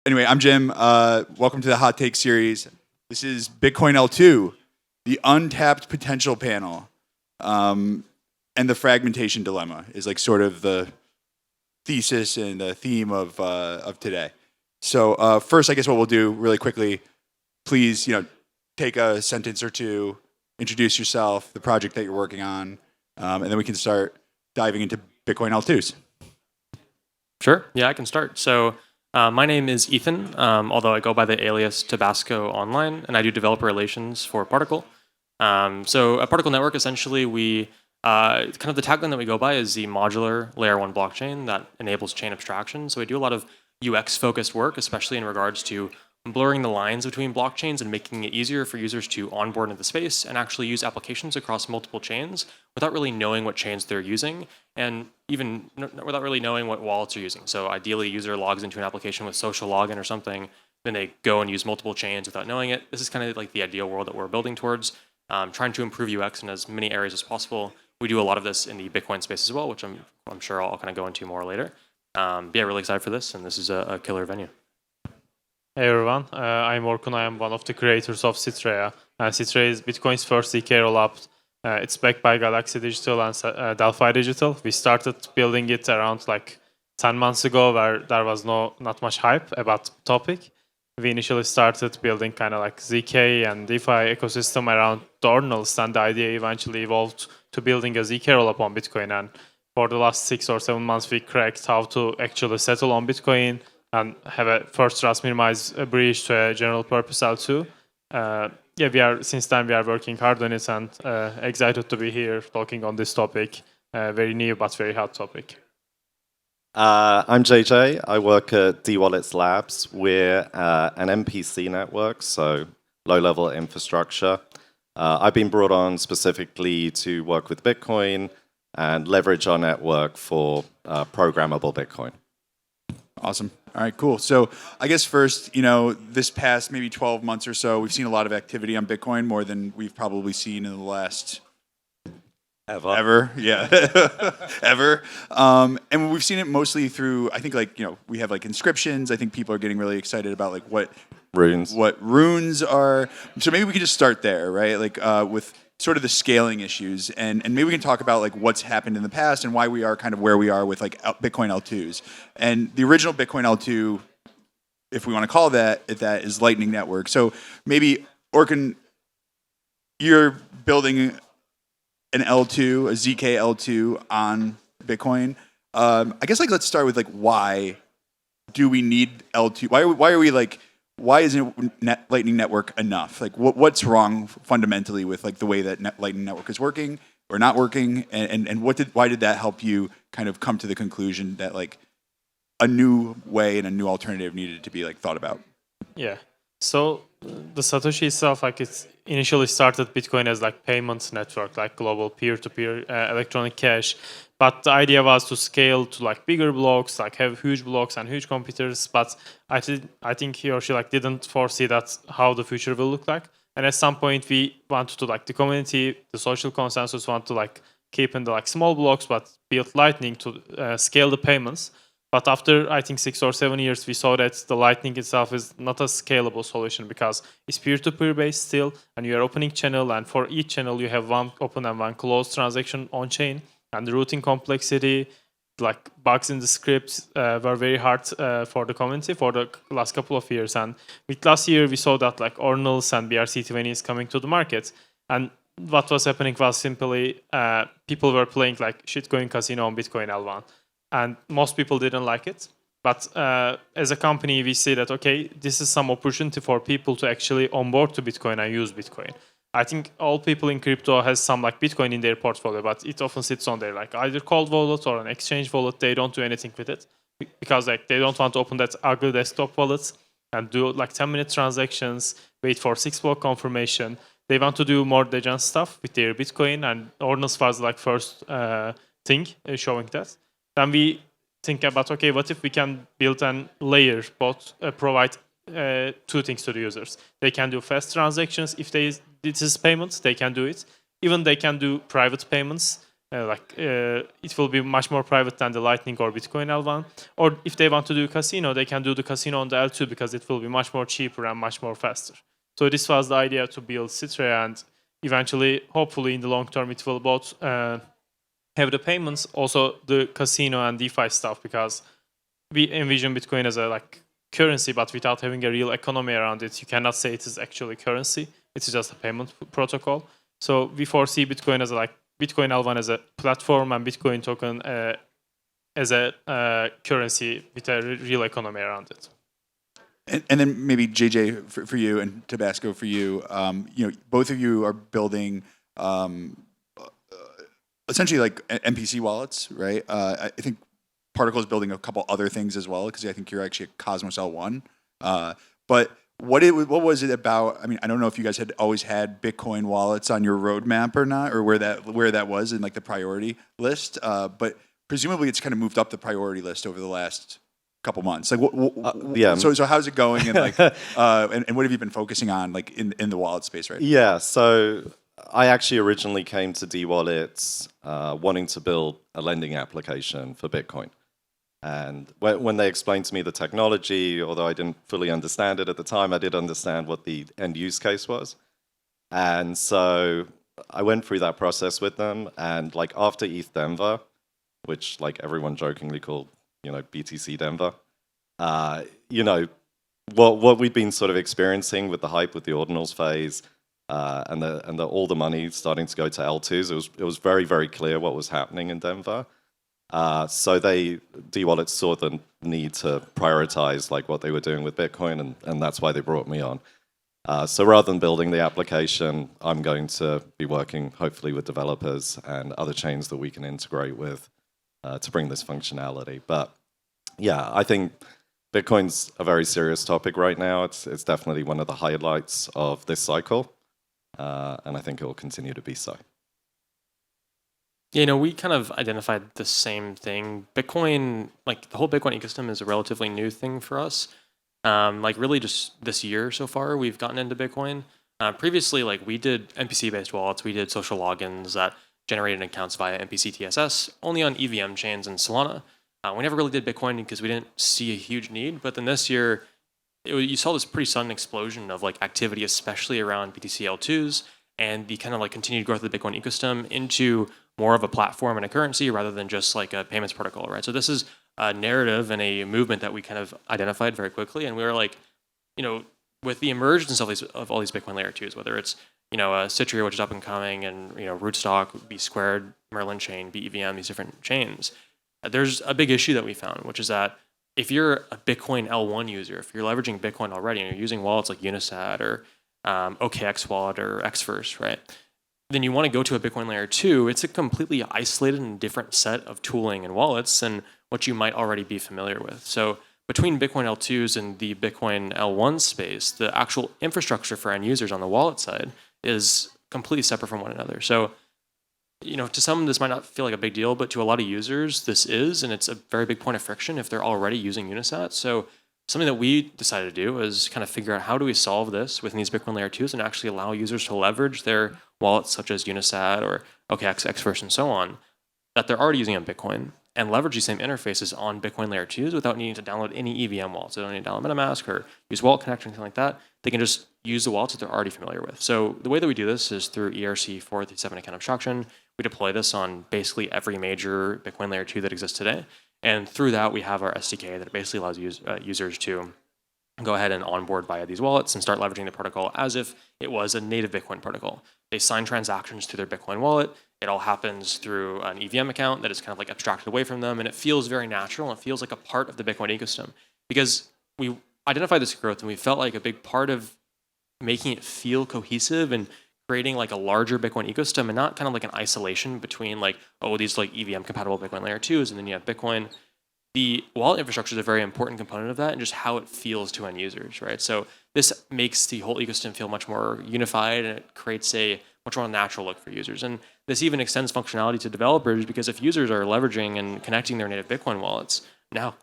Anyway, I'm Jim. Welcome to the Hot Take series. This is Bitcoin L2, the Untapped Potential panel, and the Fragmentation dilemma is like sort of the thesis and the theme of today. So first, I guess what we'll do really quickly, please, take a sentence or two, introduce yourself, the project that you're working on, and then we can start diving into Bitcoin L2s. Sure. Yeah, I can start. So my name is Ethan, although I go by the alias Tabasco online, and I do developer relations for Particle. So at Particle Network, essentially, we kind of the tagline that we go by is the modular layer 1 blockchain that enables chain abstraction. So we do a lot of UX-focused work, especially in regards to blurring the lines between blockchains and making it easier for users to onboard into the space and actually use applications across multiple chains without really knowing what chains they're using and even without really knowing what wallets they're using. So ideally, a user logs into an application with social login or something, then they go and use multiple chains without knowing it. This is kind of like the ideal world that we're building towards, trying to improve UX in as many areas as possible. We do a lot of this in the Bitcoin space as well, which I'm sure I'll kind of go into more later. But yeah, really excited for this, and this is a killer venue. Hey everyone, I'm Orkun. I am one of the creators of Citrea. Citrea is Bitcoin's first ZK rollup. It's backed by Galaxy Digital and Delphi Digital. We started building it around like 10 months ago, where there was not much hype about the topic. We initially started building kind of like ZK and DeFi ecosystem around the ordinals, and the idea eventually evolved to building a ZK rollup on Bitcoin. And for the last 6 or 7 months, we cracked how to actually settle on Bitcoin and have a first trust minimize bridge to a general purpose L2. Since then we are working hard on it, and excited to be here talking on this topic. Very new but very hot topic. I'm JJ. I work at dWallet's labs. We're an MPC network, so low-level infrastructure. I've been brought on specifically to work with Bitcoin and leverage our network for programmable Bitcoin. Awesome. All right, cool. So I guess first, this past maybe 12 months or so, we've seen a lot of activity on Bitcoin, more than we've probably seen in the last ever. Yeah. Ever. And we've seen it mostly through, I think we have like inscriptions. I think people are getting really excited about like what runes are. So maybe we could just start there, right? Like with sort of the scaling issues, and maybe we can talk about like what's happened in the past and why we are kind of where we are with like Bitcoin L2s. And the original Bitcoin L2, if we want to call that is Lightning Network. So maybe Orkun, you're building an L2, a ZK L2 on Bitcoin. I guess like let's start with like why do we need L2? Why are we like? Why isn't Lightning Network enough? Like, what's wrong fundamentally with like the way that Lightning Network is working or not working? And why did that help you kind of come to the conclusion that like a new way and a new alternative needed to be like thought about? Yeah. So the Satoshi itself, like it's initially started Bitcoin as like payments network, like global peer-to-peer electronic cash. But the idea was to scale to like bigger blocks, like have huge blocks and huge computers. But I think he or she like didn't foresee that how the future will look like. And at some point we wanted to like the community, the social consensus want to like keep in the like small blocks, but build Lightning to scale the payments. But after I think 6 or 7 years, we saw that the Lightning itself is not a scalable solution because it's peer-to-peer based still, and you are opening channel, and for each channel you have one open and one closed transaction on chain. And the routing complexity, like bugs in the scripts, were very hard for the community for the last couple of years. And with last year, we saw that like ordinals and BRC20 coming to the market. And what was happening was simply people were playing like shitcoin casino on Bitcoin L1. And most people didn't like it. But as a company, we see that, okay, this is some opportunity for people to actually onboard to Bitcoin and use Bitcoin. I think all people in crypto has some like Bitcoin in their portfolio, but it often sits on their like either cold wallet or an exchange wallet. They don't do anything with it because like they don't want to open that ugly desktop wallet and do like 10-minute transactions, wait for 6-block confirmation. They want to do more Dejan stuff with their Bitcoin, and ordinals was like first thing showing that. Then we think about, okay, what if we can build a layer, both provide 2 things to the users. They can do fast transactions. If this is payments, they can do it. Even they can do private payments. it will be much more private than the Lightning or Bitcoin L1. Or if they want to do casino, they can do the casino on the L2 because it will be much more cheaper and much more faster. So this was the idea to build Citrea, and eventually, hopefully in the long term, it will both have the payments, also the casino and DeFi stuff, because we envision Bitcoin as a currency, but without having a real economy around it. You cannot say it is actually currency. It's just a payment protocol. So we foresee Bitcoin as Bitcoin L1 as a platform and Bitcoin token as a currency with a real economy around it. And then maybe JJ for you and Tabasco for you. Both of you are building essentially like MPC wallets, right? I think Particle is building a couple other things as well, because I think you're actually a Cosmos L1. But what was it about? I mean, I don't know if you guys had always had Bitcoin wallets on your roadmap or not, or where that was in the priority list. But presumably, it's kind of moved up the priority list over the last couple months. Yeah. So how's it going? And and what have you been focusing on in the wallet space, right? Yeah. So I actually originally came to dWallet wanting to build a lending application for Bitcoin. And when they explained to me the technology, although I didn't fully understand it at the time, I did understand what the end use case was. And so I went through that process with them. And after ETH Denver, which everyone jokingly called, BTC Denver, what we'd been sort of experiencing with the hype with the ordinals phase and all the money starting to go to L2s, it was very, very clear what was happening in Denver. So dWallet saw the need to prioritize what they were doing with Bitcoin, and that's why they brought me on. So rather than building the application, I'm going to be working hopefully with developers and other chains that we can integrate with to bring this functionality. But yeah, I think Bitcoin's a very serious topic right now. It's definitely one of the highlights of this cycle, and I think it will continue to be so. We kind of identified the same thing. Bitcoin, the whole Bitcoin ecosystem is a relatively new thing for us. Really just this year so far, we've gotten into Bitcoin. Previously, we did NPC-based wallets. We did social logins that generated accounts via NPC TSS, only on EVM chains and Solana. We never really did Bitcoin because we didn't see a huge need. But then this year, you saw this pretty sudden explosion of activity, especially around BTC L2s, and the kind of continued growth of the Bitcoin ecosystem into more of a platform and a currency rather than just a payments protocol, right? So this is a narrative and a movement that we kind of identified very quickly, and we were with the emergence of all these Bitcoin layer 2s, whether it's Citrea, which is up and coming, and Rootstock, B Squared, Merlin Chain, BEVM, these different chains. There's a big issue that we found, which is that if you're a Bitcoin L1 user, if you're leveraging Bitcoin already and you're using wallets like Unisat or OKX wallet or Xverse, right? Then you want to go to a Bitcoin layer 2. It's a completely isolated and different set of tooling and wallets than what you might already be familiar with. So between Bitcoin L2s and the Bitcoin L1 space, the actual infrastructure for end users on the wallet side is completely separate from one another. So, to some, this might not feel like a big deal, but to a lot of users, this is, and it's a very big point of friction if they're already using Unisat. So something that we decided to do is kind of figure out how do we solve this within these Bitcoin layer 2s and actually allow users to leverage their wallets such as Unisat or OKX, Xverse, and so on that they're already using on Bitcoin and leverage these same interfaces on Bitcoin layer 2s without needing to download any EVM wallets. They don't need to download MetaMask or use Wallet Connect or anything like that. They can just use the wallets that they're already familiar with. So the way that we do this is through ERC 437 account abstraction. We deploy this on basically every major Bitcoin layer 2 that exists today. And through that, we have our SDK that basically allows users to go ahead and onboard via these wallets and start leveraging the protocol as if it was a native Bitcoin protocol. They sign transactions to their Bitcoin wallet. It all happens through an EVM account that is kind of abstracted away from them, and it feels very natural, and it feels like a part of the Bitcoin ecosystem. Because we identified this growth, and we felt like a big part of making it feel cohesive and creating a larger Bitcoin ecosystem and not kind of an isolation between these EVM compatible Bitcoin layer 2s and then you have Bitcoin. The wallet infrastructure is a very important component of that and just how it feels to end users, right? So this makes the whole ecosystem feel much more unified and it creates a much more natural look for users. And this even extends functionality to developers because if users are leveraging and connecting their native Bitcoin wallets, now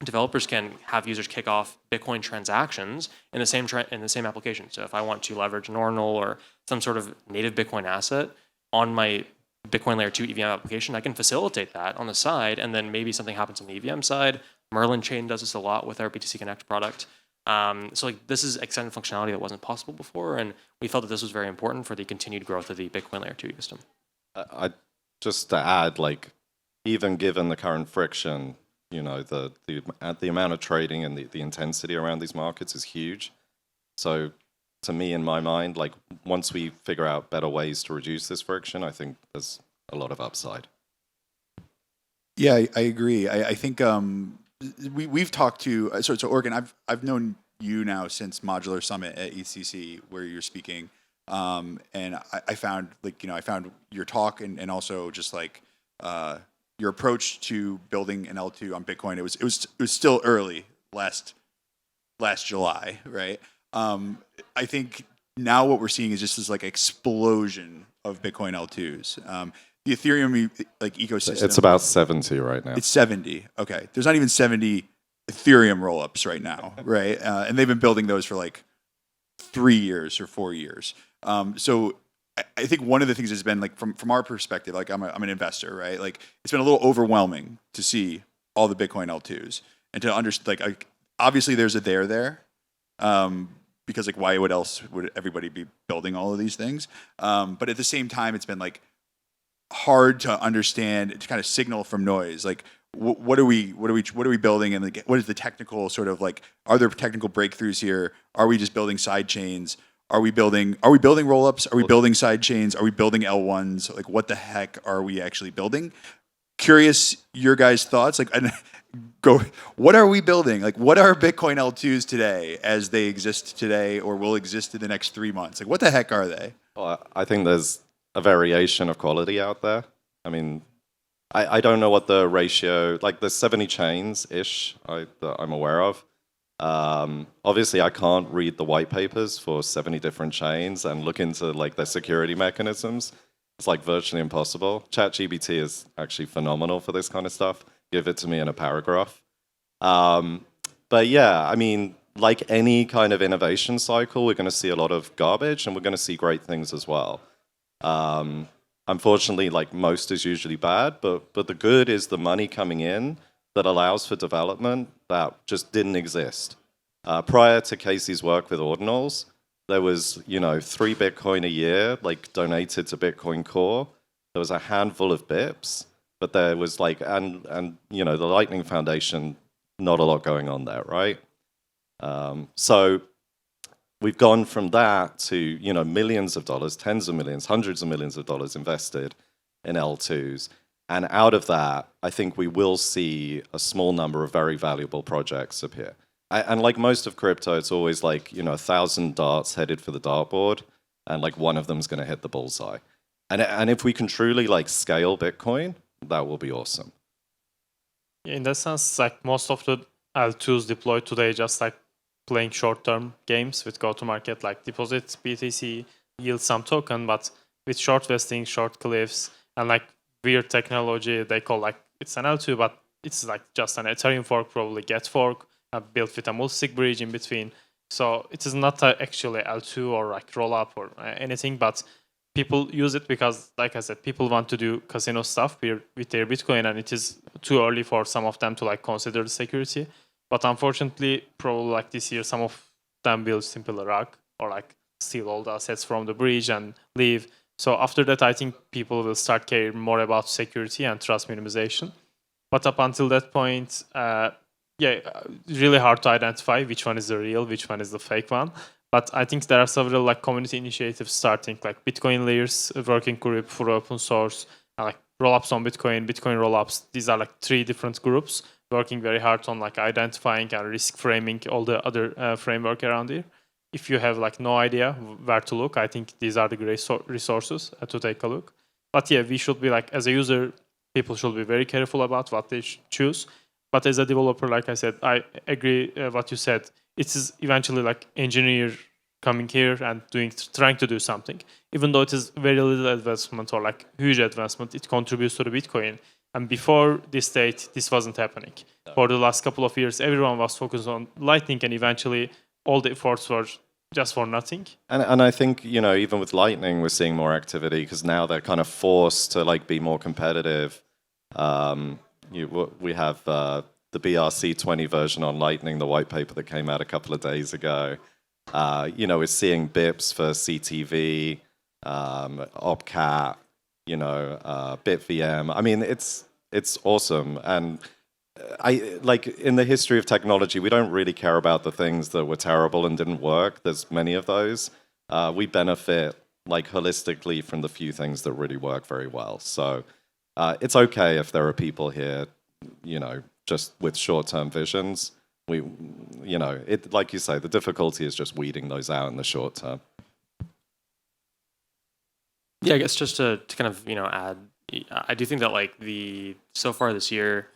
developers can have users kick off Bitcoin transactions in the same application. So if I want to leverage an Ordinal or some sort of native Bitcoin asset on my Bitcoin layer 2 EVM application, I can facilitate that on the side, and then maybe something happens on the EVM side. Merlin Chain does this a lot with our BTC Connect product. So like this is extended functionality that wasn't possible before, and we felt that this was very important for the continued growth of the Bitcoin layer 2 ecosystem. Just to add, like, even given the current friction, you know, the amount of trading and the intensity around these markets is huge. So to me, in my mind, like, once we figure out better ways to reduce this friction, I think there's a lot of upside. Yeah, I agree. I think we've talked to so Orkun. I've known you now since Modular Summit at ECC, where you're speaking, and I found I found your talk and also just like your approach to building an L2 on Bitcoin. It was still early last July, right? I think now what we're seeing is just this like explosion of Bitcoin L2s. The Ethereum like ecosystem. It's about 70 right now. It's 70. Okay. There's not even 70 Ethereum rollups right now, right? And they've been building those for like 3 years or 4 years. So I think one of the things has been like from our perspective, like I'm an investor, right? Like it's been a little overwhelming to see all the Bitcoin L2s and to understand like obviously there's a there. Because like why else would everybody be building all of these things? But at the same time, it's been like hard to understand, to kind of signal from noise. Like what are we building, and like, what is the technical sort of like? Are there technical breakthroughs here? Are we just building side chains? Are we building rollups? Are we building side chains? Are we building L1s? Like what the heck are we actually building? Curious your guys' thoughts. Like what are we building? Like what are Bitcoin L2s today as they exist today or will exist in the next 3 months? Like what the heck are they? Well, I think there's a variation of quality out there. I mean, I don't know what the ratio, like there's 70 chains-ish that I'm aware of. Obviously, I can't read the white papers for 70 different chains and look into like their security mechanisms. It's like virtually impossible. ChatGPT is actually phenomenal for this kind of stuff. Give it to me in a paragraph. But yeah, I mean, like any kind of innovation cycle, we're going to see a lot of garbage and we're going to see great things as well. Unfortunately, like most is usually bad, but the good is the money coming in that allows for development that just didn't exist. Prior to Casey's work with Ordinals, there was, 3 Bitcoin a year, like donated to Bitcoin Core. There was a handful of bips, but there was like, and the Lightning Foundation, not a lot going on there, right? So we've gone from that to, millions of dollars, tens of millions, hundreds of millions of dollars invested in L2s. And out of that, I think we will see a small number of very valuable projects appear. And like most of crypto, it's always like, 1,000 darts headed for the dartboard, and like one of them is going to hit the bullseye. And if we can truly like scale Bitcoin, that will be awesome. In that sense, like most of the L2s deployed today, just like playing short-term games with go-to-market, like deposit BTC, yield some token, but with short vesting, short cliffs, and like weird technology they call like it's an L2, but it's like just an Ethereum fork, probably get fork, built with a multisig bridge in between. So it is not actually L2 or like rollup or anything, but people use it because, like I said, people want to do casino stuff with their Bitcoin, and it is too early for some of them to like consider the security. But unfortunately, probably like this year, some of them will simply rug or like steal all the assets from the bridge and leave. So after that, I think people will start caring more about security and trust minimization. But up until that point, really hard to identify which one is the real, which one is the fake one. But I think there are several like community initiatives starting, like Bitcoin Layers working group for open source, and like rollups on Bitcoin, Bitcoin rollups. These are like 3 different groups working very hard on like identifying and risk framing all the other framework around here. If you have like no idea where to look, I think these are the great resources to take a look. But yeah, we should be like, as a user, people should be very careful about what they choose. But as a developer, like I said, I agree what you said. It is eventually like engineer coming here and trying to do something. Even though it is very little advancement or like huge advancement, it contributes to the Bitcoin. And before this date, this wasn't happening. No. For the last couple of years, everyone was focused on Lightning, and eventually all the efforts were just for nothing. And I think, you know, even with Lightning, we're seeing more activity because now they're kind of forced to like be more competitive. We have the BRC20 version on Lightning, the white paper that came out a couple of days ago. You know, we're seeing BIPs for CTV, OpCat, you know, BitVM. I mean, it's awesome. And I like in the history of technology, we don't really care about the things that were terrible and didn't work. There's many of those. We benefit like holistically from the few things that really work very well. So it's okay if there are people here, you know, just with short-term visions. You know, it like you say, the difficulty is just weeding those out in the short term. Yeah, I guess just to kind of, you know, add, I do think that like so far this year,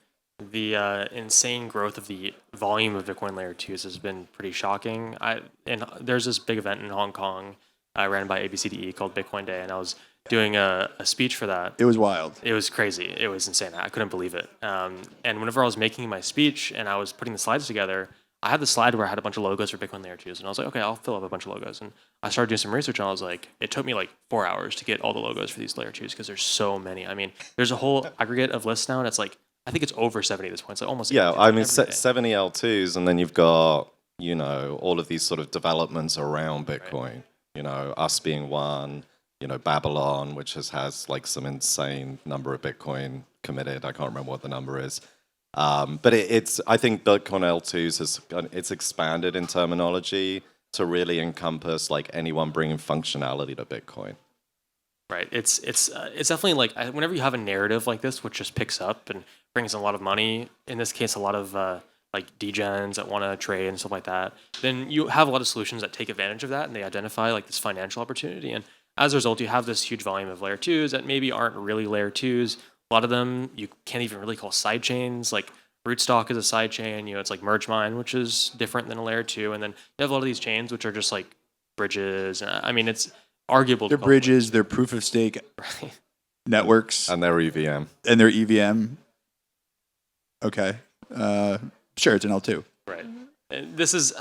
the insane growth of the volume of Bitcoin layer 2s has been pretty shocking. And there's this big event in Hong Kong ran by ABCDE called Bitcoin Day, and I was doing a speech for that. It was wild. It was crazy. It was insane. I couldn't believe it. And whenever I was making my speech and I was putting the slides together, I had the slide where I had a bunch of logos for Bitcoin layer 2s, and I was like, okay, I'll fill up a bunch of logos. And I started doing some research, and I was like, it took me like 4 hours to get all the logos for these layer 2s because there's so many. I mean, there's a whole aggregate of lists now, and it's like, I think it's over 70 at this point. It's like almost I mean, 70 L2s, and then you've got, you know, all of these sort of developments around Bitcoin. Right. You know, us being one, you know, Babylon, which has like some insane number of Bitcoin committed. I can't remember what the number is. But I think Bitcoin L2s it's expanded in terminology to really encompass like anyone bringing functionality to Bitcoin. Right. It's definitely like whenever you have a narrative like this, which just picks up and brings in a lot of money, in this case, a lot of like degens that want to trade and stuff like that, then you have a lot of solutions that take advantage of that and they identify like this financial opportunity. And as a result, you have this huge volume of layer 2s that maybe aren't really layer 2s. A lot of them you can't even really call side chains. Like Rootstock is a side chain. You know, it's like Merge Mine, which is different than a layer 2. And then you have a lot of these chains which are just like bridges. I mean, it's arguable. They're bridges. They're proof of stake networks, and their EVM. Okay, sure, it's an L2. Right. And this is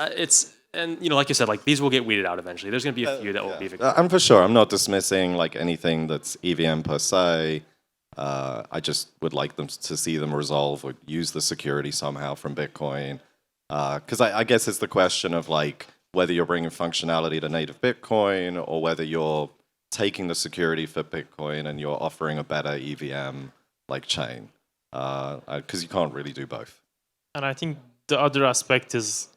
and you know, like you said, like these will get weeded out eventually. There's going to be a few that will be. I'm for sure. I'm not dismissing like anything that's EVM per se. I just would like them to see them resolve or use the security somehow from Bitcoin. Because I guess it's the question of like whether you're bringing functionality to native Bitcoin or whether you're taking the security for Bitcoin and you're offering a better EVM like chain. Because you can't really do both. And I think the other aspect is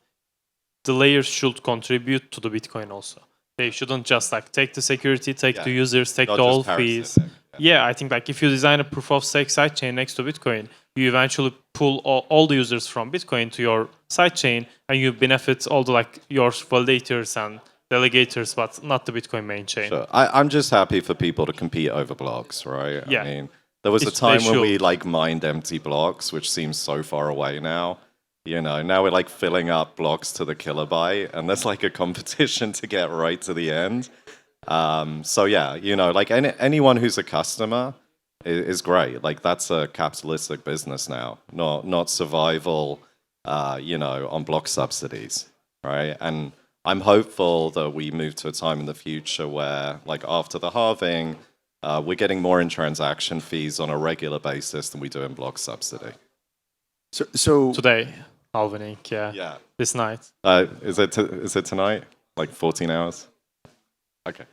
the layers should contribute to the Bitcoin also. They shouldn't just like take the security, take the users, take the all fees. Yeah, I think like if you design a proof of stake sidechain next to Bitcoin, you eventually pull all the users from Bitcoin to your sidechain, and you benefit all the like your validators and delegators, but not the Bitcoin main chain. Sure. I'm just happy for people to compete over blocks, right? Yeah. I mean, there was a time when we like mined empty blocks, which seems so far away now. You know, now we're like filling up blocks to the kilobyte, and there's like a competition to get right to the end. So yeah, you know, like anyone who's a customer is great. Like that's a capitalistic business now, not survival. You know, on block subsidies, right? And I'm hopeful that we move to a time in the future where, like after the halving, we're getting more in transaction fees on a regular basis than we do in block subsidy. So today, halving, yeah, this night. Is it tonight? Like 14 hours? Okay.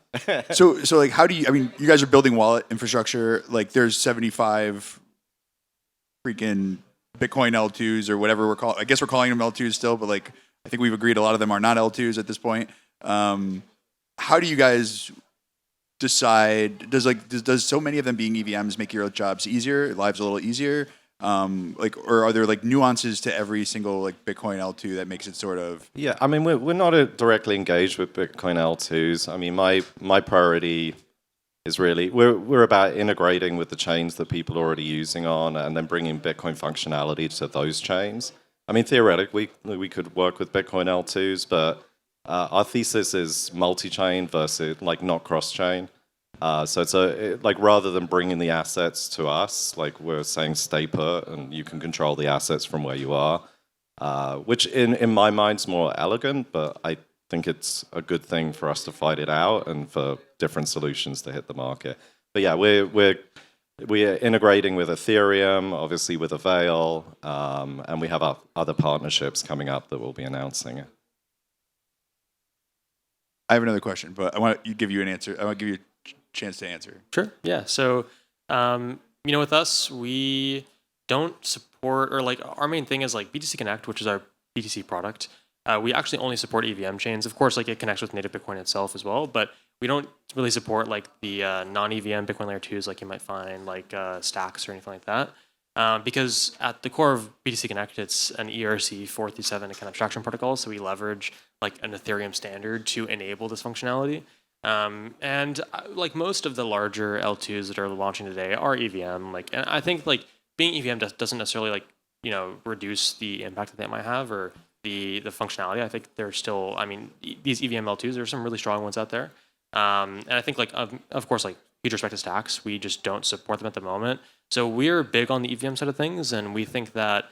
so like, how do you? I mean, you guys are building wallet infrastructure. Like, there's 75 freaking Bitcoin L2s or whatever we're calling. I guess we're calling them L2s still, but like, I think we've agreed a lot of them are not L2s at this point. How do you guys decide? Does so many of them being EVMs make your jobs easier, lives a little easier? Or are there like nuances to every single like Bitcoin L2 that makes it sort of? Yeah, I mean, we're not directly engaged with Bitcoin L2s. I mean, my priority is really we're about integrating with the chains that people are already using on, and then bringing Bitcoin functionality to those chains. I mean, theoretically, we could work with Bitcoin L2s, but our thesis is multi-chain versus like not cross-chain. So it's like rather than bringing the assets to us, like we're saying stay put and you can control the assets from where you are, which in my mind is more elegant, but think it's a good thing for us to fight it out and for different solutions to hit the market. But yeah, we're integrating with Ethereum, obviously with Avail, and we have other partnerships coming up that we'll be announcing. I have another question, but I want to give you an answer. I want to give you a chance to answer. Sure. Yeah. So, with us, we don't support, or like our main thing is like BTC Connect, which is our BTC product. We actually only support EVM chains. Of course, like it connects with native Bitcoin itself as well, but we don't really support like the non-EVM Bitcoin layer 2s like you might find like stacks or anything like that. Because at the core of BTC Connect, it's an ERC 437 kind of abstraction protocol. So we leverage like an Ethereum standard to enable this functionality. And like most of the larger L2s that are launching today are EVM. Like, and I think like being EVM doesn't necessarily like, reduce the impact that they might have or the functionality. I think they're still, these EVM L2s, there's some really strong ones out there. And I think like, of course, like huge respect to stacks, we just don't support them at the moment. So we're big on the EVM side of things, and we think that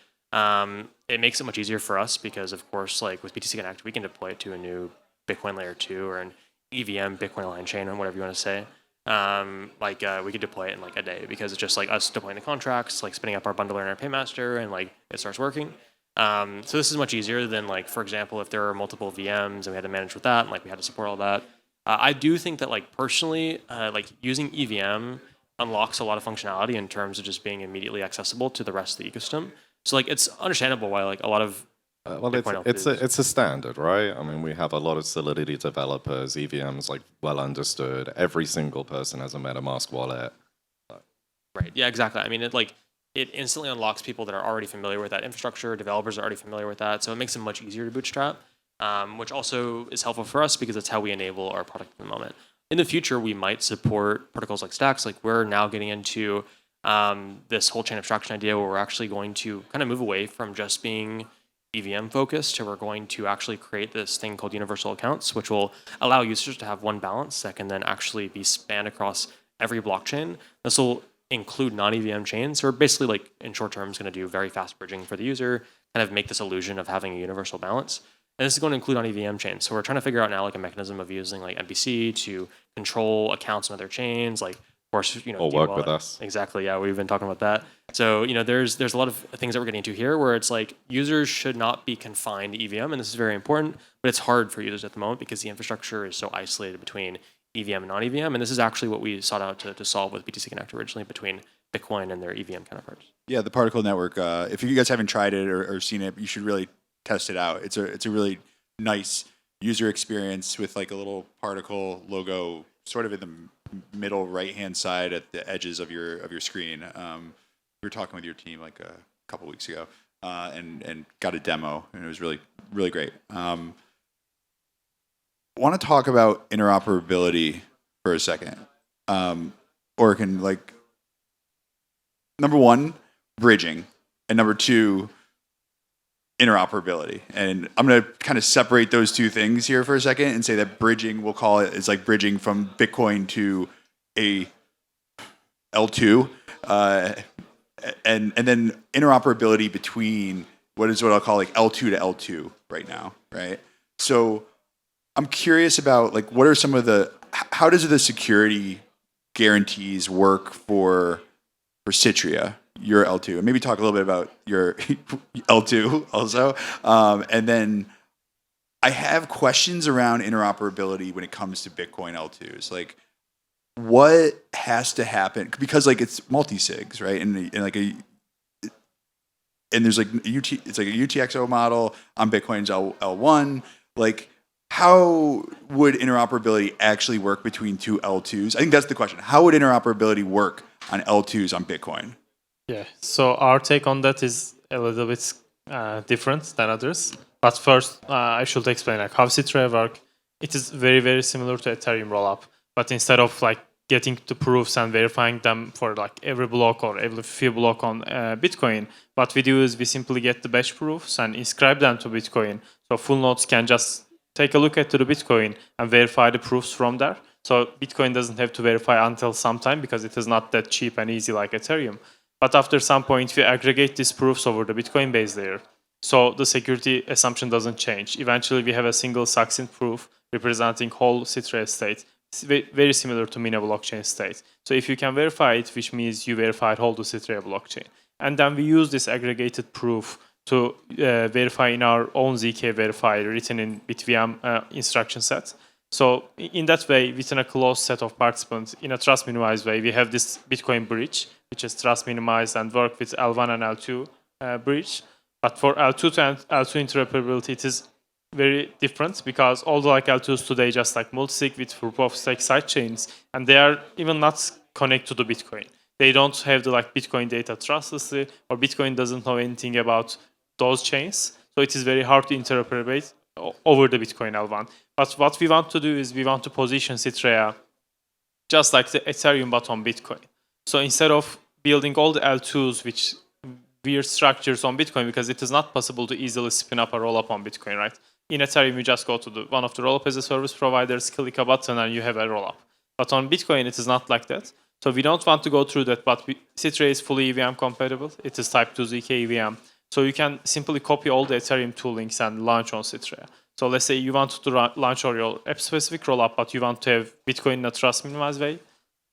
it makes it much easier for us because, of course, like with BTC Connect, we can deploy it to a new Bitcoin layer 2 or an EVM Bitcoin line chain or whatever you want to say. We could deploy it in like a day because it's just like us deploying the contracts, like spinning up our bundler and our paymaster, and like it starts working. So this is much easier than like, for example, if there are multiple VMs and we had to manage with that, and like we had to support all that. I do think that like personally, like using EVM unlocks a lot of functionality in terms of just being immediately accessible to the rest of the ecosystem. So like it's understandable why like a lot of it's a standard, right? I mean, we have a lot of Solidity developers, EVMs like well understood. Every single person has a MetaMask wallet. Right. Yeah, exactly. I mean, it instantly unlocks people that are already familiar with that infrastructure. Developers are already familiar with that, so it makes it much easier to bootstrap, which also is helpful for us because it's how we enable our product at the moment. In the future, we might support protocols like stacks. Like we're now getting into this whole chain abstraction idea where we're actually going to kind of move away from just being EVM focused to we're going to actually create this thing called universal accounts, which will allow users to have one balance that can then actually be spanned across every blockchain. This will include non-EVM chains. So we're basically like in short term is going to do very fast bridging for the user, kind of make this illusion of having a universal balance. And this is going to include on-EVM chains. So we're trying to figure out now like a mechanism of using like MPC to control accounts on other chains, like of course, or work with us. Exactly. Yeah, we've been talking about that. So, there's a lot of things that we're getting into here where it's like users should not be confined to EVM, and this is very important, but it's hard for users at the moment because the infrastructure is so isolated between EVM and non-EVM, and this is actually what we sought out to solve with BTC Connect originally between Bitcoin and their EVM counterparts. Yeah, the particle network. If you guys haven't tried it or seen it, you should really test it out. It's a really nice user experience with like a little particle logo sort of in the middle right-hand side at the edges of your screen. We were talking with your team like a couple weeks ago and got a demo, and it was really, really great. Want to talk about interoperability for a second. Orkun, like, number one, bridging, and number two, interoperability. And I'm going to kind of separate those two things here for a second and say that bridging, we'll call it, is like bridging from Bitcoin to a L2, and then interoperability between what I'll call like L2 to L2 right now, right? So I'm curious about like what are some of how does the security guarantees work for Citrea, your L2, and maybe talk a little bit about your L2 also. And then I have questions around interoperability when it comes to Bitcoin L2s. Like, what has to happen? Because like it's multi-sigs, right? And there's like it's like a UTXO model on Bitcoin's L1. Like, how would interoperability actually work between two L2s? I think that's the question. How would interoperability work on L2s on Bitcoin? Yeah, so our take on that is a little bit different than others. But first, I should explain like how Citrea work. It is very, very similar to Ethereum rollup. But instead of like getting the proofs and verifying them for like every block or every few block on Bitcoin, what we do is we simply get the batch proofs and inscribe them to Bitcoin. So full nodes can just take a look at the Bitcoin and verify the proofs from there. So Bitcoin doesn't have to verify until some time because it is not that cheap and easy like Ethereum. But after some point, we aggregate these proofs over the Bitcoin base layer. So the security assumption doesn't change. Eventually, we have a single succinct proof representing whole Citrea state. It's very similar to Mina blockchain state. So if you can verify it, which means you verified whole the Citrea blockchain. And then we use this aggregated proof to verify in our own ZK verifier written in BitVM instruction set. So in that way, within a closed set of participants, in a trust minimized way, we have this Bitcoin bridge, which is trust minimized and work with L1 and L2 bridge. But for L2 to L2 interoperability, it is very different because all the like L2s today just like multisig with proof of stake sidechains, and they are even not connected to Bitcoin. They don't have the like Bitcoin data trustlessly, or Bitcoin doesn't know anything about those chains. So it is very hard to interoperate over the Bitcoin L1. But what we want to do is we want to position Citrea just like the Ethereum but on Bitcoin. So instead of building all the L2s which weird structures on Bitcoin, because it is not possible to easily spin up a rollup on Bitcoin, right? In Ethereum, you just go to one of the rollup as a service providers, click a button, and you have a rollup. But on Bitcoin, it is not like that. So we don't want to go through that, but Citrea is fully EVM compatible. It is type 2 ZK EVM. So you can simply copy all the Ethereum toolings and launch on Citrea. So let's say you want to launch your app-specific rollup, but you want to have Bitcoin in a trust minimized way.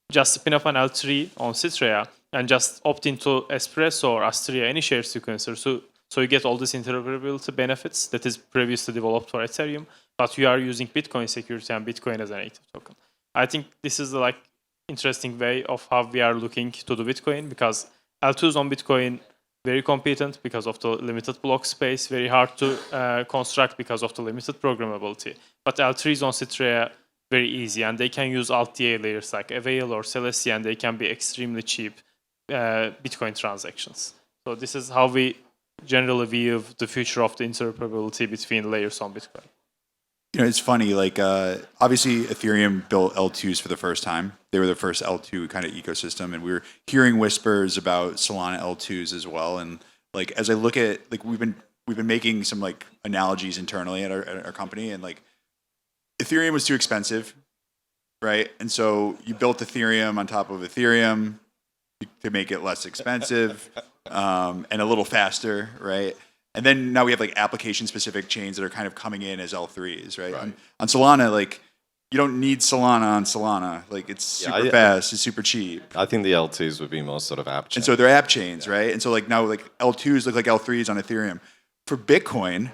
Just spin up an L3 on Citrea and just opt into Espresso or Astria, any shared sequencer. So you get all these interoperability benefits that is previously developed for Ethereum, but you are using Bitcoin security and Bitcoin as a native token. I think this is the like interesting way of how we are looking to do Bitcoin, because L2s on Bitcoin very competent because of the limited block space, very hard to construct because of the limited programmability. But L3s on Citrea very easy, and they can use alt-DA layers like Avail or Celestia, and they can be extremely cheap Bitcoin transactions. So this is how we generally view the future of the interoperability between layers on Bitcoin. You know, it's funny, like, obviously Ethereum built L2s for the first time. They were the first L2 kind of ecosystem, and we were hearing whispers about Solana L2s as well. And like, as I look at, like, we've been making some like analogies internally at our company, and like, Ethereum was too expensive, right? And so you built Ethereum on top of Ethereum to make it less expensive and a little faster, right? And then now we have like application-specific chains that are kind of coming in as L3s, right? On Solana, like, you don't need Solana on Solana. Like, it's super fast, it's super cheap. I think the L2s would be more sort of app chains. And so they're app chains, right? And so like now like L2s look like L3s on Ethereum. For Bitcoin,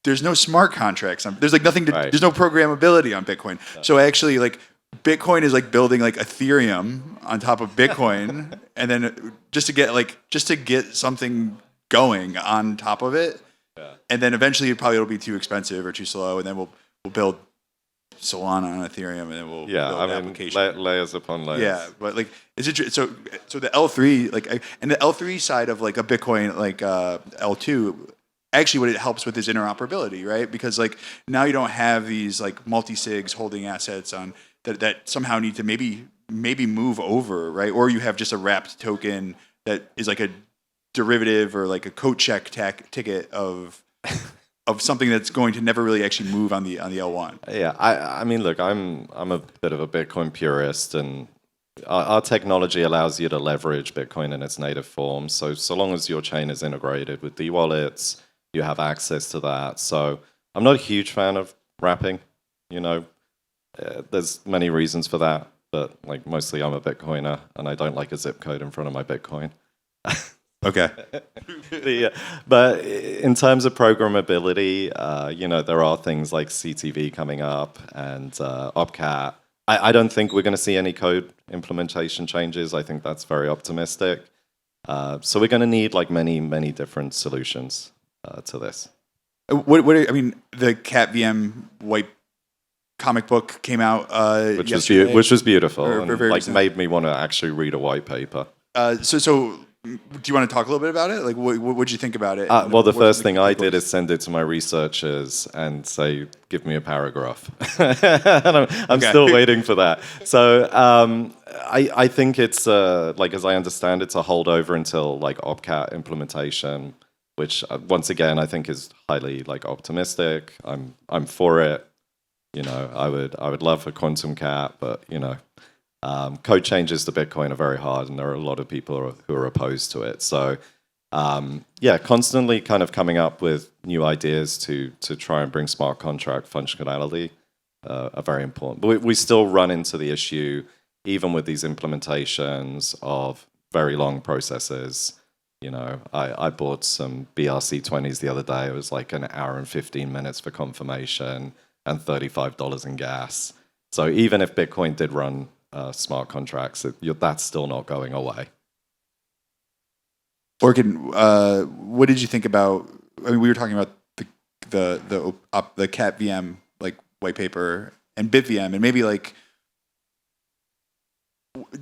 there's no smart contracts. There's like nothing to, there's no programmability on Bitcoin. So actually, like, Bitcoin is like building like Ethereum on top of Bitcoin, and then just to get something going on top of it, and then eventually it'll be too expensive or too slow, and then we'll build Solana on Ethereum, and then we'll build an application. Layers upon layers. Yeah, but like, is it so the L3 like, and the L3 side of like a Bitcoin like L2. Actually, what it helps with is interoperability, right? Because like now you don't have these like multi-sigs holding assets on that somehow need to maybe move over, right? Or you have just a wrapped token that is like a derivative or like a code check ticket of something that's going to never really actually move on the L1. Yeah, I mean, look, I'm a bit of a Bitcoin purist, and our technology allows you to leverage Bitcoin in its native form. So long as your chain is integrated with dWallets, you have access to that. So I'm not a huge fan of wrapping. You know, there's many reasons for that, but like mostly I'm a Bitcoiner, and I don't like a zip code in front of my Bitcoin. Okay. But in terms of programmability, you know, there are things like CTV coming up and OpCat. I don't think we're going to see any code implementation changes. I think that's very optimistic. So we're going to need like many different solutions to this. I mean, the Cat VM white comic book came out yesterday, which was beautiful, and like recent. made me want to actually read a white paper. So do you want to talk a little bit about it? Like, what did you think about it? Well, the first thing I did is send it to my researchers and say, give me a paragraph. And I'm still waiting for that. So I think it's, like, as I understand, it's a holdover until, like, OpCat implementation, which, once again, I think is highly, like, optimistic. I'm for it. You know, I would love a quantum cat, but, you know, code changes to Bitcoin are very hard, and there are a lot of people who are opposed to it. So Yeah, constantly kind of coming up with new ideas to try and bring smart contract functionality are very important. But we still run into the issue, even with these implementations, of very long processes. You know, I bought some BRC20s the other day. It was like an hour and 15 minutes for confirmation and $35 in gas. So even if Bitcoin did run smart contracts, that's still not going away. Orkun, what did you think about? I mean, we were talking about the Cat VM like white paper and BitVM, and maybe like,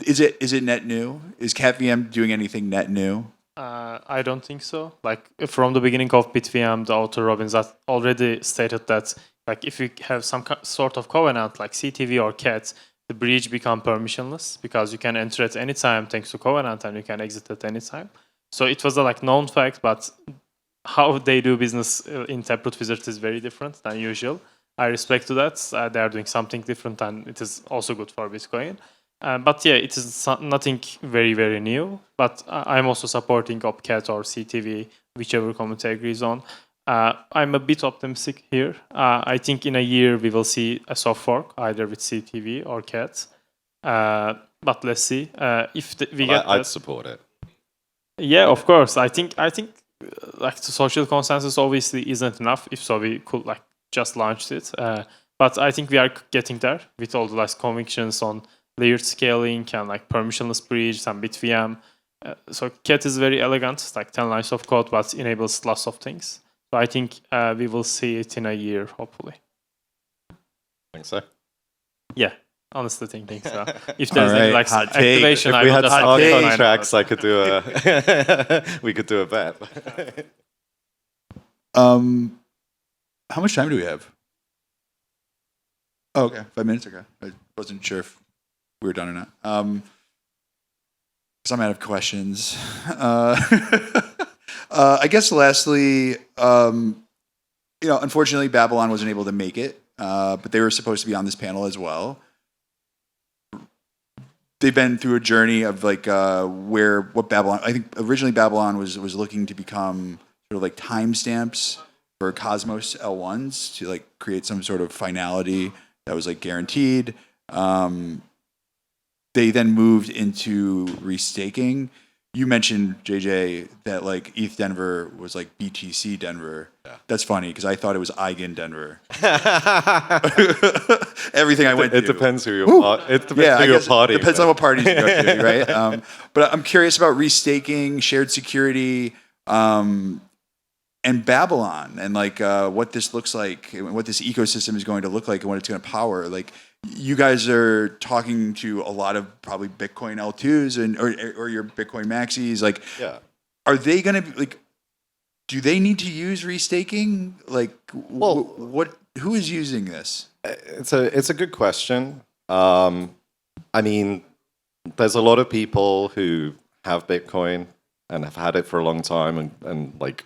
is it net new? Is Cat VM doing anything net new? I don't think so. Like from the beginning of BitVM, the author Robbins already stated that like if you have some sort of covenant like CTV or CAT, the bridge become permissionless because you can enter at any time thanks to covenant and you can exit at any time. So it was a like known fact, but how they do business in Taproot Wizard is very different than usual. I respect to that. They are doing something different and it is also good for Bitcoin. But yeah, it is nothing very, very new. But I'm also supporting OpCat or CTV, whichever community agrees on. I'm a bit optimistic here. I think in a year we will see a soft fork, either with CTV or CAT. But let's see. If we get I'd support it. Yeah, of course. I think like the social consensus obviously isn't enough. If so, we could like just launched it. But I think we are getting there with all the last convictions on layered scaling and like permissionless bridge and BitVM. So CAT is very elegant. It's like 10 lines of code, but enables lots of things. So I think we will see it in a year, hopefully. Think so? Yeah, honestly thinking so. If there's All right, any like hot take. activation, If I we will had just smart update contracts, I could do we could do a bet. How much time do we have? Oh, okay, 5 minutes. Okay, I wasn't sure if we were done or not. Because I'm out of questions. I guess lastly, unfortunately, Babylon wasn't able to make it, but they were supposed to be on this panel as well. They've been through a journey of like what Babylon. I think originally Babylon was looking to become sort of like timestamps for Cosmos L1s to like create some sort of finality that was like guaranteed. They then moved into restaking. You mentioned, JJ, that like ETH Denver was like BTC Denver. Yeah. That's funny because I thought it was Eigen Denver. Everything I went to. It depends who you're. It depends who your party. Depends on what party you go to, right? But I'm curious about restaking, shared security, and Babylon, and like what this looks like, and what this ecosystem is going to look like, and what it's going to power. Like, you guys are talking to a lot of probably Bitcoin L2s or your Bitcoin Maxis. Like, yeah. Are they going to be like? Do they need to use restaking? Like, who is using this? It's a good question. I mean, there's a lot of people who have Bitcoin and have had it for a long time and like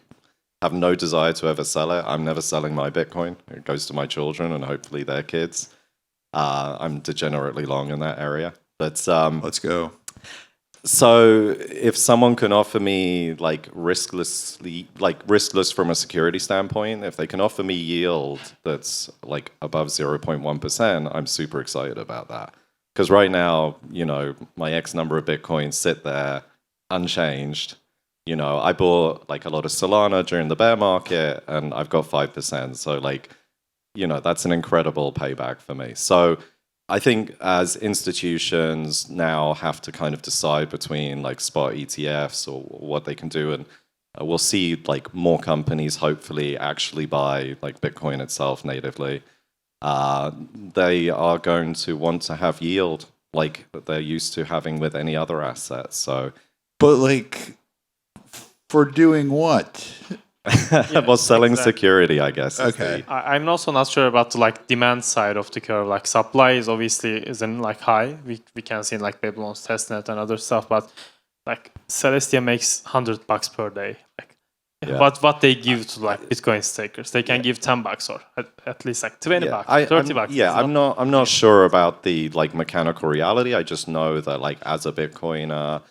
have no desire to ever sell it. I'm never selling my Bitcoin. It goes to my children and hopefully their kids. I'm degenerately long in that area. But Let's go. So if someone can offer me like riskless from a security standpoint, if they can offer me yield that's like above 0.1%, I'm super excited about that. Because right now, my X number of Bitcoins sit there unchanged. I bought like a lot of Solana during the bear market and I've got 5%. So like, that's an incredible payback for me. So I think as institutions now have to kind of decide between like spot ETFs or what they can do, and we'll see like more companies hopefully actually buy like Bitcoin itself natively. They are going to want to have yield like they're used to having with any other asset. So, but like, for doing what? Well, selling security, I guess. Okay. I'm also not sure about the like demand side of the curve. Like supply is obviously isn't like high. We can see in like Babylon's testnet and other stuff, but like Celestia makes $100 per day. Like what they give to like Bitcoin stakers, they can give $10 or at least like $20, $30. Yeah, I'm not sure about the like mechanical reality. I just know that like as a Bitcoiner,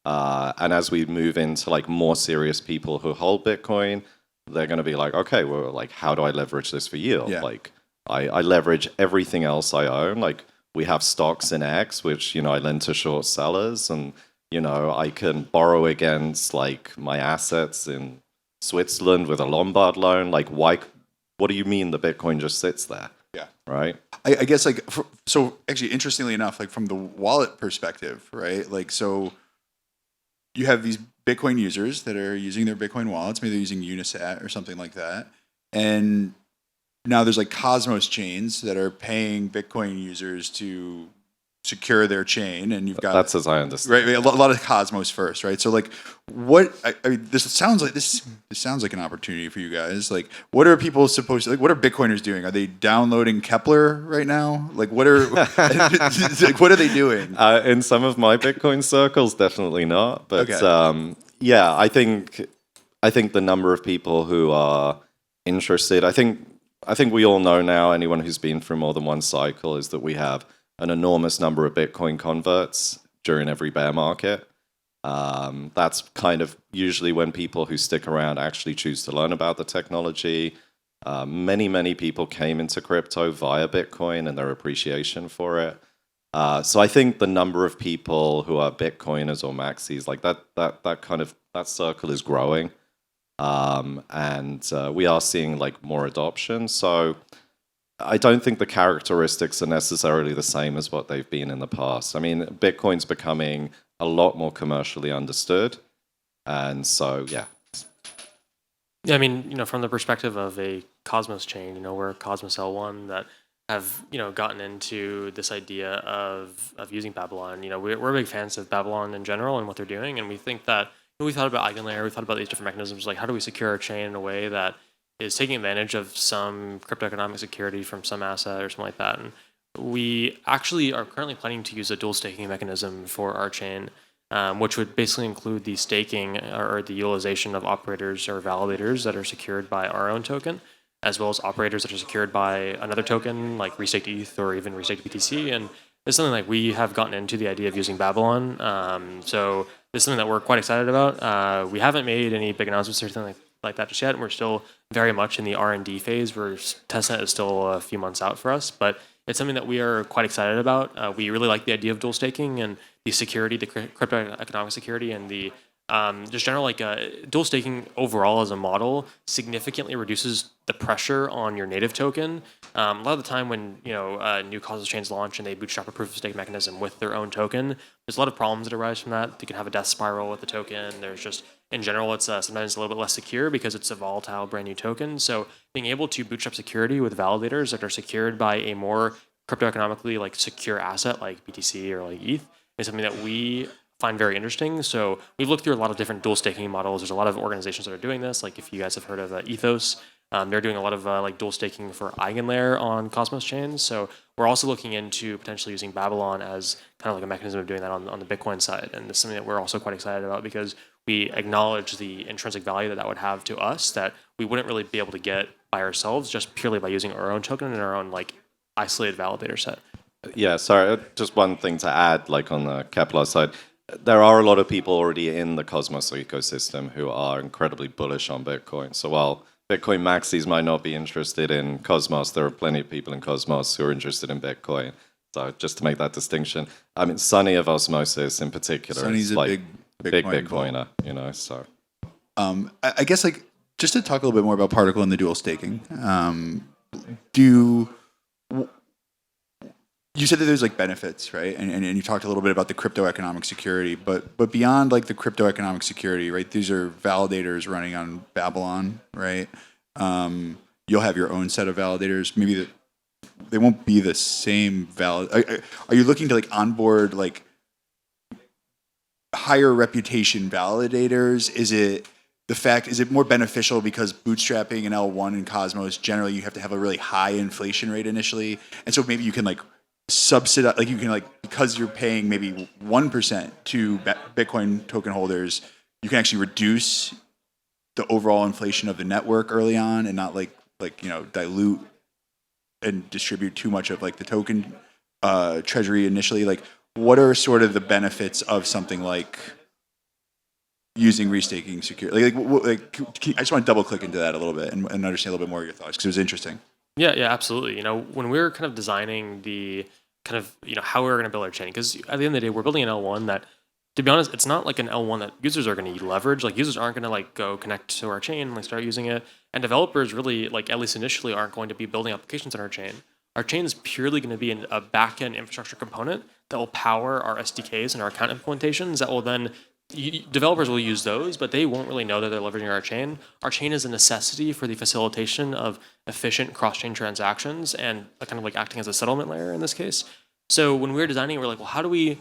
And as we move into like more serious people who hold Bitcoin, they're going to be like, okay, well, like, how do I leverage this for yield? Yeah. Like, I leverage everything else I own. Like, we have stocks in X, which, I lend to short sellers, and, I can borrow against like my assets in Switzerland with a Lombard loan. Like, what do you mean the Bitcoin just sits there? Yeah. Right. I guess like, so actually, interestingly enough, like from the wallet perspective, right? Like, so you have these Bitcoin users that are using their Bitcoin wallets, maybe they're using Unisat or something like that. And now there's like Cosmos chains that are paying Bitcoin users to secure their chain, and you've got That's as I understand. right a lot of Cosmos first, right? So like, what I mean, this sounds like an opportunity for you guys. Like, what are people supposed to like? What are Bitcoiners doing? Are they downloading Kepler right now? Like, what are like, what are they doing? In some of my Bitcoin circles, definitely not. But Okay. yeah, I think the number of people who are interested. I think we all know now. Anyone who's been through more than one cycle is that we have an enormous number of Bitcoin converts during every bear market. That's kind of usually when people who stick around actually choose to learn about the technology. Many people came into crypto via Bitcoin and their appreciation for it. So I think the number of people who are Bitcoiners or maxis, like that circle is growing. And we are seeing like more adoption. So I don't think the characteristics are necessarily the same as what they've been in the past. I mean, Bitcoin's becoming a lot more commercially understood. And so, yeah. Yeah, I mean, from the perspective of a Cosmos chain, we're Cosmos L1 that have, gotten into this idea of using Babylon. We're big fans of Babylon in general and what they're doing. And we think that, we thought about Eigenlayer, we thought about these different mechanisms, like how do we secure our chain in a way that is taking advantage of some crypto economic security from some asset or something like that. And we actually are currently planning to use a dual staking mechanism for our chain, which would basically include the staking or the utilization of operators or validators that are secured by our own token, as well as operators that are secured by another token like restaked ETH or even restaked BTC. And it's something like we have gotten into the idea of using Babylon. So this is something that we're quite excited about. We haven't made any big announcements or anything like that just yet. We're still very much in the R&D phase where testnet is still a few months out for us, but it's something that we are quite excited about. We really like the idea of dual staking and the security, the crypto economic security, and the just general dual staking overall as a model significantly reduces the pressure on your native token. A lot of the time when new Cosmos chains launch and they bootstrap a proof of stake mechanism with their own token, there's a lot of problems that arise from that. You can have a death spiral with the token. There's just in general, it's sometimes a little bit less secure because it's a volatile brand new token. So being able to bootstrap security with validators that are secured by a more crypto economically secure asset like BTC or like ETH is something that we find very interesting. So we've looked through a lot of different dual staking models. There's a lot of organizations that are doing this. Like if you guys have heard of Ethos, they're doing a lot of dual staking for Eigenlayer on Cosmos chains. So we're also looking into potentially using Babylon as kind of like a mechanism of doing that on the Bitcoin side. And this is something that we're also quite excited about because we acknowledge the intrinsic value that would have to us that we wouldn't really be able to get by ourselves just purely by using our own token and our own isolated validator set. Yeah, sorry, just one thing to add, on the Kepler side. There are a lot of people already in the Cosmos ecosystem who are incredibly bullish on Bitcoin. So while Bitcoin maxis might not be interested in Cosmos, there are plenty of people in Cosmos who are interested in Bitcoin. So just to make that distinction, I mean, Sonny of Osmosis in particular Sonny's is a big Bitcoiner, so. I guess just to talk a little bit more about Particle and the dual staking, you said that there's benefits, right? And you talked a little bit about the crypto economic security, but beyond the crypto economic security, right? These are validators running on Babylon, right? You'll have your own set of validators. Maybe they won't be the same Are you looking to onboard higher reputation validators? Is it more beneficial because bootstrapping an L1 and Cosmos generally you have to have a really high inflation rate initially, and so maybe you can subsidize, you can because you're paying maybe 1% to Bitcoin token holders, you can actually reduce the overall inflation of the network early on and not dilute and distribute too much of the token treasury initially. What are sort of the benefits of something like using restaking security? I just want to double click into that a little bit and understand a little bit more of your thoughts because it was interesting. Yeah, absolutely. When we were kind of designing the kind of, how we were going to build our chain, because at the end of the day, we're building an L1 that, to be honest, it's not like an L1 that users are going to leverage. Like users aren't going to like go connect to our chain and like start using it. And developers really, like at least initially, aren't going to be building applications on our chain. Our chain is purely going to be a backend infrastructure component that will power our SDKs and our account implementations that will then developers will use those, but they won't really know that they're leveraging our chain. Our chain is a necessity for the facilitation of efficient cross-chain transactions and kind of like acting as a settlement layer in this case. So when we were designing, we're like, well, how do we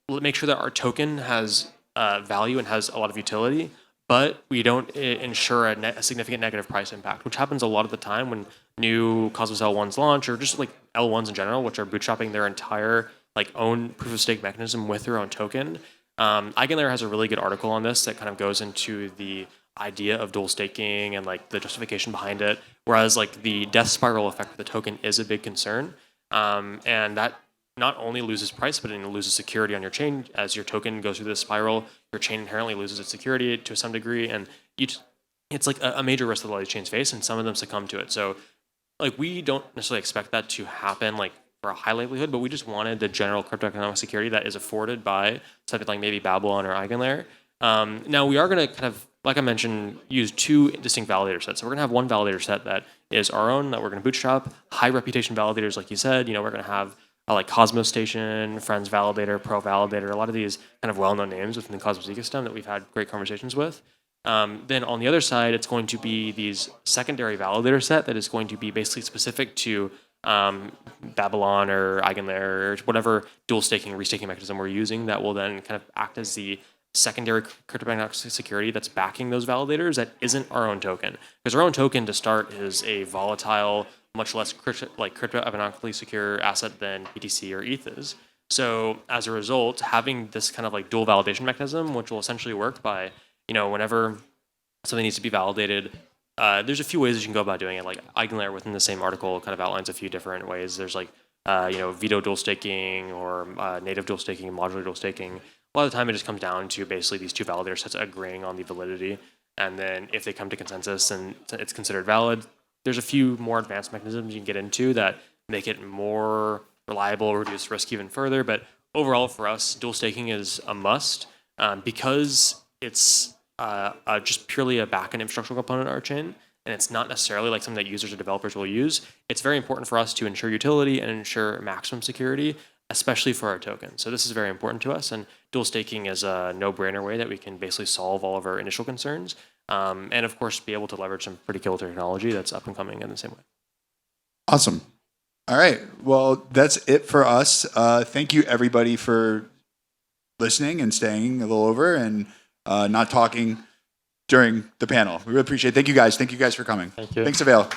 make sure that our token has value and has a lot of utility, but we don't ensure a significant negative price impact, which happens a lot of the time when new Cosmos L1s launch, or just like L1s in general, which are bootstrapping their entire like own proof of stake mechanism with their own token. Eigenlayer has a really good article on this that kind of goes into the idea of dual staking and like the justification behind it. Whereas like the death spiral effect of the token is a big concern, and that not only loses price, but it loses security on your chain. As your token goes through this spiral, your chain inherently loses its security to some degree, and it's like a major risk that a lot of these chains face, and some of them succumb to it. So like we don't necessarily expect that to happen like for a high likelihood, but we just wanted the general cryptoeconomic security that is afforded by something like maybe Babylon or Eigenlayer. Now we are going to kind of, like I mentioned, use two distinct validator sets. So we're going to have one validator set that is our own, that we're going to bootstrap. High reputation validators, like you said, we're going to have like Cosmos Station, Friends Validator, Pro Validator, a lot of these kind of well-known names within the Cosmos ecosystem that we've had great conversations with. Then on the other side, it's going to be these secondary validator set that is going to be basically specific to Babylon or Eigenlayer or whatever dual staking, restaking mechanism we're using that will then kind of act as the secondary cryptographic security that's backing those validators that isn't our own token. Because our own token to start is a volatile, much less cryptoeconomically secure asset than BTC or ETH is. So as a result, having this kind of like dual validation mechanism, which will essentially work by, whenever something needs to be validated, there's a few ways you can go about doing it. Like Eigenlayer within the same article kind of outlines a few different ways. There's like, veto dual staking or native dual staking, modular dual staking. A lot of the time it just comes down to basically these two validator sets agreeing on the validity. And then if they come to consensus and it's considered valid, there's a few more advanced mechanisms you can get into that make it more reliable, reduce risk even further. But overall for us, dual staking is a must because it's just purely a backend infrastructural component of our chain, and it's not necessarily like something that users or developers will use. It's very important for us to ensure utility and ensure maximum security, especially for our token. So this is very important to us, and dual staking is a no-brainer way that we can basically solve all of our initial concerns, and of course be able to leverage some pretty killer technology that's up and coming in the same way. Awesome. All right. Well, that's it for us. Thank you everybody for listening and staying a little over and not talking during the panel. We really appreciate it. Thank you guys. Thank you guys for coming. Thank you. Thanks, Avail.